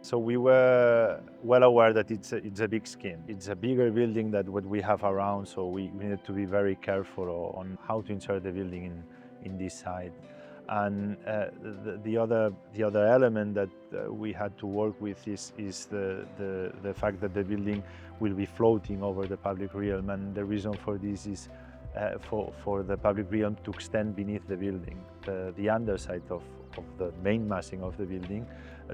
So we were well aware that it's a big scheme. It's a bigger building than what we have around, so we needed to be very careful on how to insert the building in this side. And the other element that we had to work with is the fact that the building will be floating over the public realm, and the reason for this is for the public realm to extend beneath the building, the underside of the main massing of the building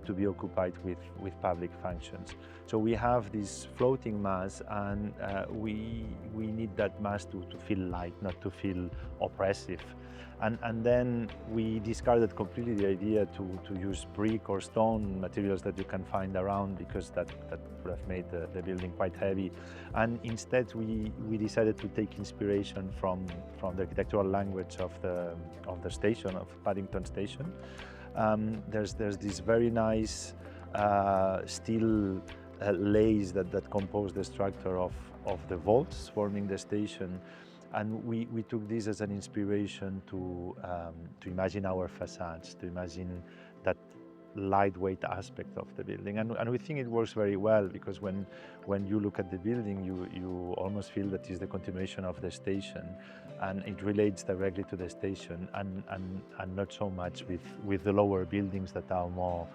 to be occupied with public functions. So we have this floating mass, and we need that mass to feel light, not to feel oppressive. And then we discarded completely the idea to use brick or stone materials that you can find around, because that would have made the building quite heavy. And instead we decided to take inspiration from the architectural language of the station, of Paddington Station. There's this very nice steel lays that compose the structure of the vaults forming the station. And we took this as an inspiration to imagine our facades, to imagine that lightweight aspect of the building. And we think it works very well, because when you look at the building, you almost feel that it's the continuation of the station, and it relates directly to the station, and not so much with the lower buildings that are more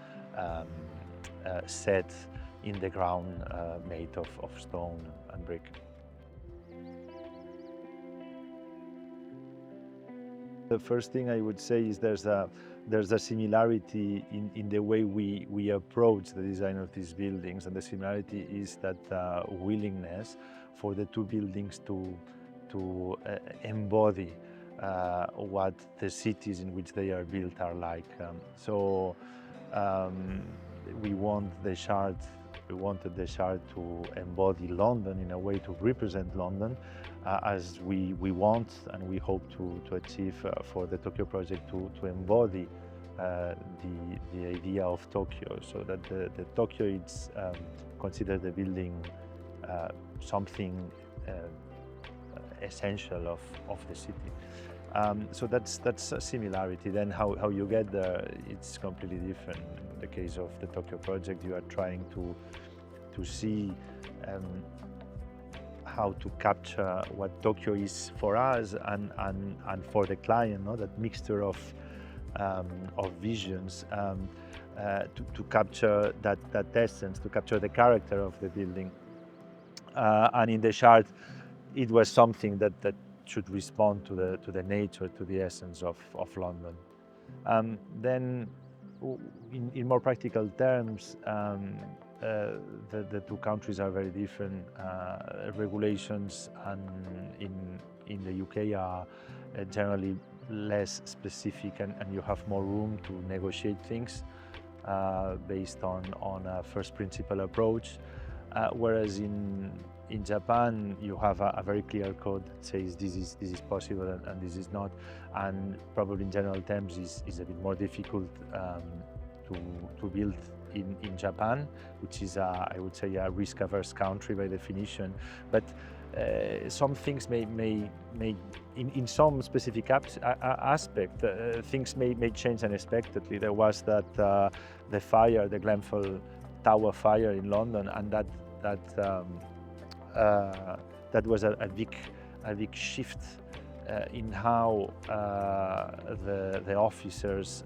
set in the ground, made of stone and brick. The first thing I would say is there's a similarity in the way we approach the design of these buildings, and the similarity is that willingness for the two buildings to embody what the cities in which they are built are like. We wanted the shard to embody London in a way, to represent London as we want and we hope to achieve for the Tokyo project, to embody the idea of Tokyo, so that the Tokyo is considered the building something essential of the city. So that's a similarity. Then how you get there, it's completely different. In the case of the Tokyo project, you are trying to see how to capture what Tokyo is for us and for the client, no? That mixture of visions, to capture that essence, to capture the character of the building. And in the chart, it was something that should respond to the nature, to the essence of London. Then, in more practical terms, the two countries are very different. Regulations in the UK are generally less specific, and you have more room to negotiate things based on a first principle approach. Whereas in Japan, you have a very clear code that says this is possible and this is not, and probably in general terms is a bit more difficult to build in Japan, which is I would say a risk-averse country by definition. But some things may in some specific aspect, things may change unexpectedly. There was the fire, the Grenfell Tower fire in London, and that was a big shift in how the officers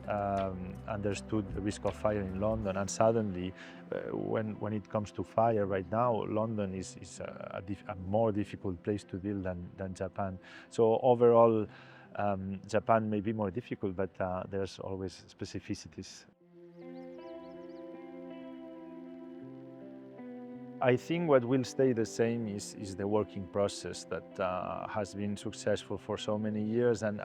understood the risk of fire in London. And suddenly, when it comes to fire right now, London is a more difficult place to build than Japan. So overall, Japan may be more difficult, but there's always specificities. I think what will stay the same is the working process that has been successful for so many years, and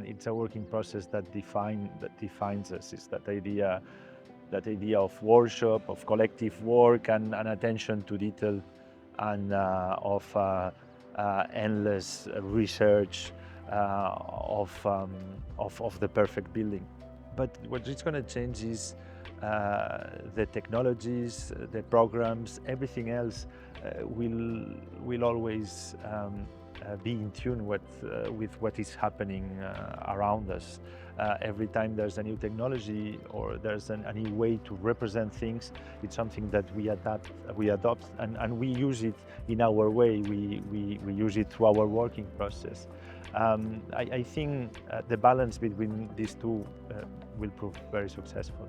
it's a working process that defines us. It's that idea of workshop, of collective work, and attention to detail, and of endless research of the perfect building. But what is going to change is the technologies, the programs, everything else will always be in tune with what is happening around us. Every time there's a new technology or there's a new way to represent things, it's something that we adopt, and we use it in our way. We use it through our working process. I think the balance between these two will prove very successful.